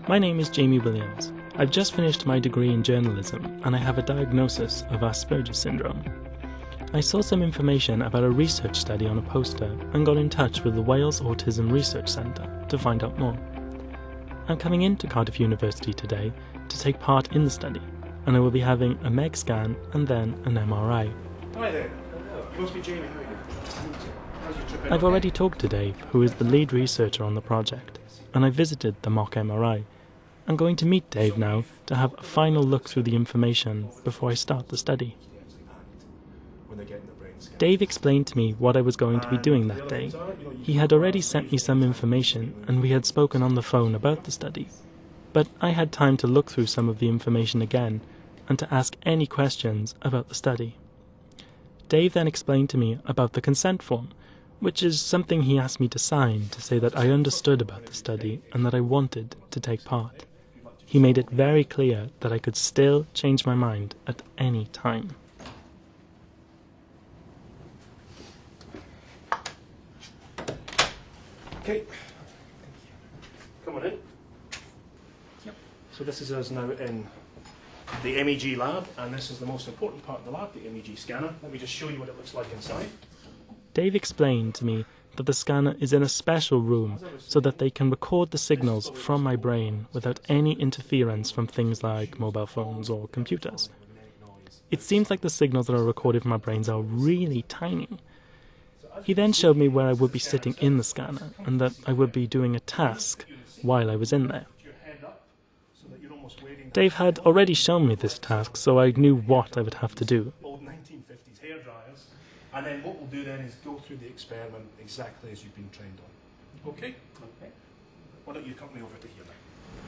My name is Jamie Williams. I've just finished my degree in journalism and I have a diagnosis of Asperger's syndrome. I saw some information about a research study on a poster and got in touch with the Wales Autism Research Centre to find out more. I'm coming into Cardiff University today to take part in the study, and I will be having a MEG scan and then an MRI. Hi there. You must be Jamie. How are you? How's your trip? I've already talked to Dave, who is the lead researcher on the project, and I visited the mock MRI. I'm going to meet Dave now to have a final look through the information before I start the study. Dave explained to me what I was going to be doing that day. He had already sent me some information and we had spoken on the phone about the study. But I had time to look through some of the information again and to ask any questions about the study. Dave then explained to me about the consent form, which is something he asked me to sign to say that I understood about the study and that I wanted to take part. He made it very clear that I could still change my mind at any time. Okay. Come on in. Yep. So this is us now in the MEG lab, and this is the most important part of the lab, the MEG scanner. Let me just show you what it looks like inside. Dave explained to me that the scanner is in a special room so that they can record the signals from my brain without any interference from things like mobile phones or computers. It seems like the signals that are recorded from my brains are really tiny. He then showed me where I would be sitting in the scanner and that I would be doing a task while I was in there. Dave had already shown me this task, so I knew what I would have to do. Old 1950s hair dryers. And then what we'll do then is go through the experiment exactly as you've been trained on. Okay? Okay. Why don't you come me over to here now?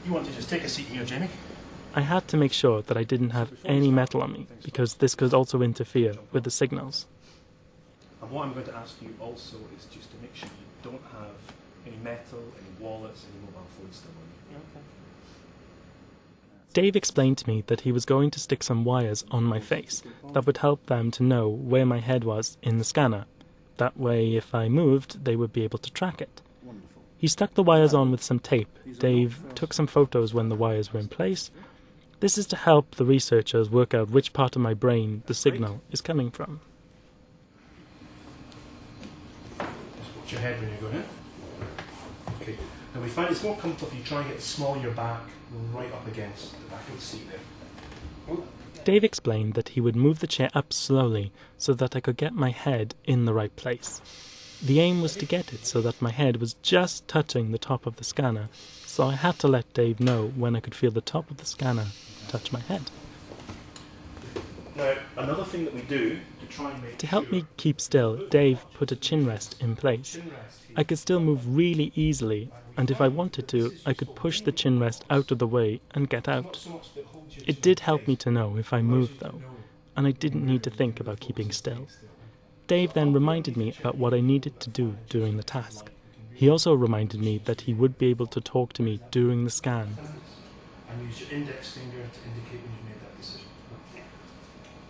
You want to just take a seat here, Jamie? I had to make sure that I didn't have any metal on me, because this could also interfere with the signals. And what I'm going to ask you also is just to make sure you don't have any metal, any wallets, any mobile phones still on you. Okay. Dave explained to me that he was going to stick some wires on my face that would help them to know where my head was in the scanner. That way, if I moved, they would be able to track it. He stuck the wires on with some tape. Dave took some photos when the wires were in place. This is to help the researchers work out which part of my brain the signal is coming from. Just watch your head when you go in. Okay. Now we find it's more comfortable if you try and get the small of your back right up against the back of the seat there. Ooh. Dave explained that he would move the chair up slowly so that I could get my head in the right place. The aim was to get it so that my head was just touching the top of the scanner, so I had to let Dave know when I could feel the top of the scanner touch my head. Now, another thing that we do to try and make To help me keep still, Dave put a chin rest in place. I could still move really easily, and if I wanted to, I could push the chin rest out of the way and get out. It did help me to know if I moved though, and I didn't need to think about keeping still. Dave then reminded me about what I needed to do during the task. He also reminded me that he would be able to talk to me during the scan. And use your index finger to indicate when you've made that decision.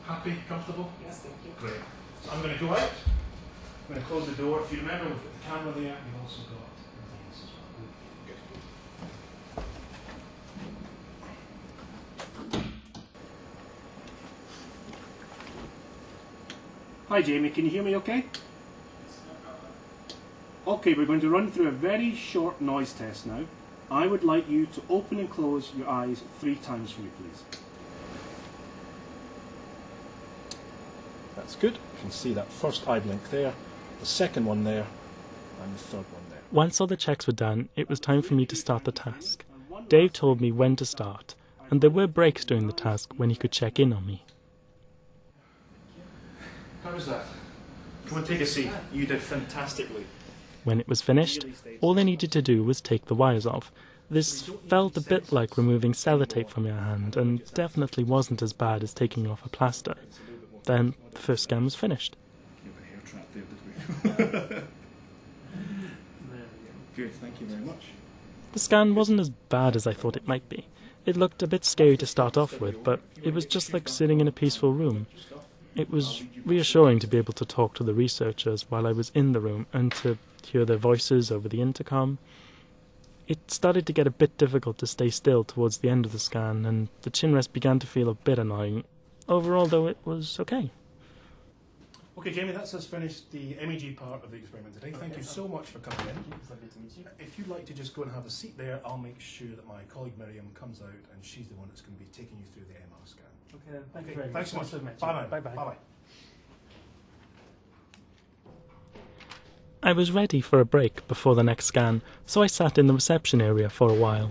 Happy? Comfortable? Yes, thank you. Great. So I'm going to go out. I'm going to close the door. If you remember, we've got the camera there. We've also got everything else as well. Good. Hi Jamie, can you hear me okay? Okay, we're going to run through a very short noise test now. I would like you to open and close your eyes 3 times for me, please. That's good. You can see that first eye blink there, the second one there, and the third one there. Once all the checks were done, it was time for me to start the task. Dave told me when to start, and there were breaks during the task when he could check in on me. How was that? Come on, take a seat. You did fantastically. When it was finished, all I needed to do was take the wires off. This felt a bit like removing sellotape from your hand, and definitely wasn't as bad as taking off a plaster. Then the first scan was finished. Good, thank you very much. The scan wasn't as bad as I thought it might be. It looked a bit scary to start off with, but it was just like sitting in a peaceful room. It was reassuring to be able to talk to the researchers while I was in the room and to hear their voices over the intercom. It started to get a bit difficult to stay still towards the end of the scan, and the chin rest began to feel a bit annoying. Overall, though, it was okay. Okay, Jamie, that's us finished the MEG part of the experiment today. Thank you so much for coming in. It's lovely to meet you. If you'd like to just go and have a seat there, I'll make sure that my colleague Miriam comes out, and she's the one that's going to be taking you through the MR scan. Okay, thank you Okay, very much. thanks so much. Nice to meet you. Bye now. Bye-bye. Bye-bye. I was ready for a break before the next scan, so I sat in the reception area for a while.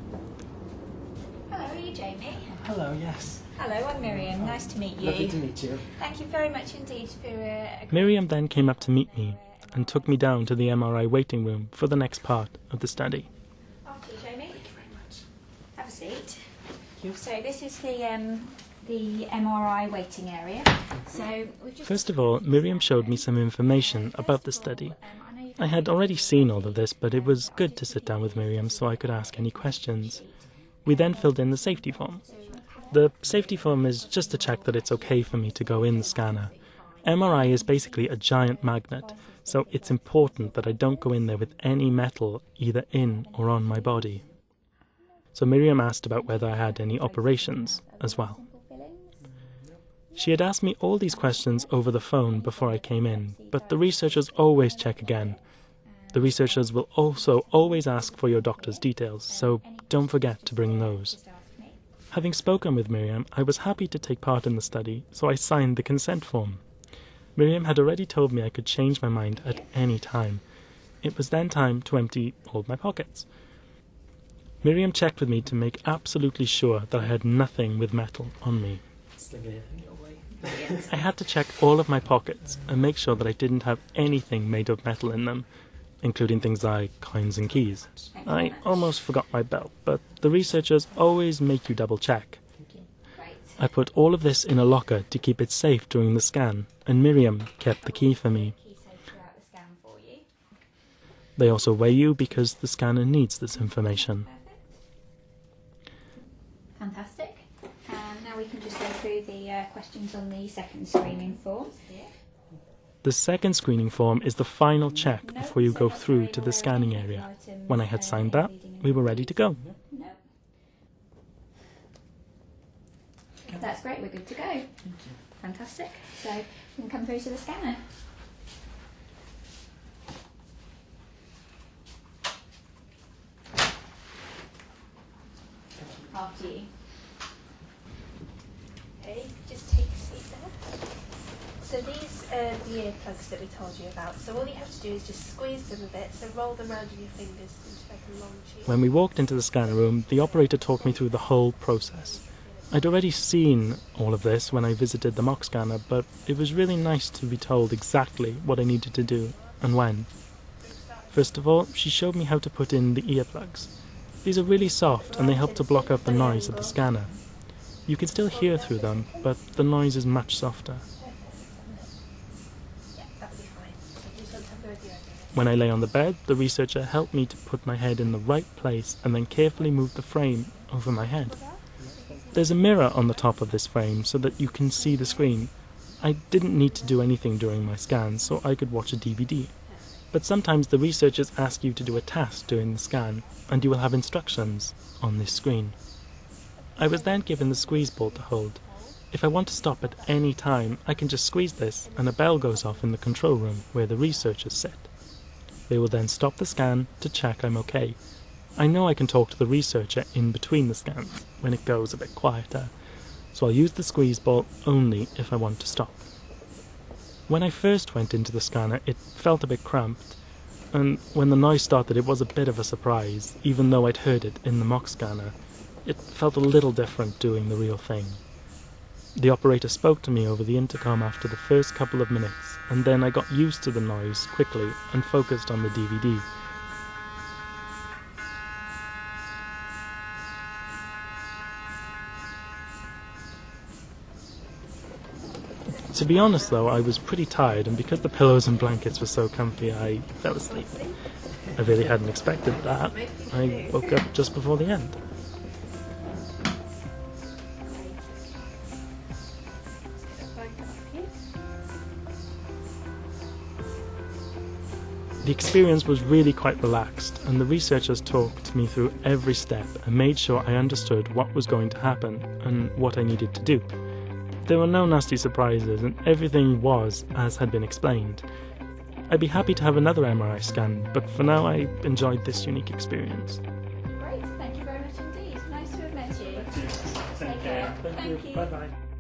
Hello, are you Jamie? Hello, yes. Hello, I'm Miriam. Nice to meet you. Lovely to meet you. Thank you very much indeed for agreeing Miriam then came up to meet me and took me down to the MRI waiting room for the next part of the study. After you, Jamie. Thank you very much. Have a seat. Thank you. So this is the MRI waiting area. So we've just First of all, Miriam showed me some information about the study. I had already seen all of this, but it was good to sit down with Miriam so I could ask any questions. We then filled in the safety form. The safety form is just to check that it's okay for me to go in the scanner. MRI is basically a giant magnet, so it's important that I don't go in there with any metal either in or on my body. So Miriam asked about whether I had any operations as well. She had asked me all these questions over the phone before I came in, but the researchers always check again. The researchers will also always ask for your doctor's details, so don't forget to bring those. Having spoken with Miriam, I was happy to take part in the study, so I signed the consent form. Miriam had already told me I could change my mind at any time. It was then time to empty all my pockets. Miriam checked with me to make absolutely sure that I had nothing with metal on me. Sling it in your way. I had to check all of my pockets and make sure that I didn't have anything made of metal in them, including things like coins and keys. I almost forgot my belt, but the researchers always make you double check. Great. I put all of this in a locker to keep it safe during the scan, and Miriam kept the key for me. Key safe throughout the scan for you. They also weigh you because the scanner needs this information. Perfect. Fantastic. Now we can just go through the questions on the second screening form. The second screening form is the final check before you go through to the scanning area. When I had signed that, we were ready to go. No. That's great, we're good to go. Fantastic. So we can come through to the scanner. After you. Okay, just take a seat there. So these are the earplugs that we told you about. So all you have to do is just squeeze them a bit, so roll them around in your fingers into like a long tube. When we walked into the scanner room, the operator talked me through the whole process. I'd already seen all of this when I visited the mock scanner, but it was really nice to be told exactly what I needed to do and when. First of all, she showed me how to put in the earplugs. These are really soft and they help to block out the noise of the scanner. You can still hear through them, but the noise is much softer. Yeah, that'll be fine. So just want to have a idea. When I lay on the bed, the researcher helped me to put my head in the right place and then carefully move the frame over my head. There's a mirror on the top of this frame so that you can see the screen. I didn't need to do anything during my scan, so I could watch a DVD. But sometimes the researchers ask you to do a task during the scan, and you will have instructions on this screen. I was then given the squeeze ball to hold. If I want to stop at any time, I can just squeeze this and a bell goes off in the control room where the researchers sit. They will then stop the scan to check I'm okay. I know I can talk to the researcher in between the scans when it goes a bit quieter, so I'll use the squeeze ball only if I want to stop. When I first went into the scanner, it felt a bit cramped, and when the noise started it was a bit of a surprise, even though I'd heard it in the mock scanner. It felt a little different doing the real thing. The operator spoke to me over the intercom after the first couple of minutes, and then I got used to the noise quickly and focused on the DVD. To be honest though, I was pretty tired, and because the pillows and blankets were so comfy, I fell asleep. I really hadn't expected that. I woke up just before the end. Blanket up here. The experience was really quite relaxed, and the researchers talked me through every step and made sure I understood what was going to happen and what I needed to do. There were no nasty surprises, and everything was as had been explained. I'd be happy to have another MRI scan, but for now I enjoyed this unique experience. Great, thank you very much indeed. Nice to have met you. Take Take care. Thank you. Bye-bye.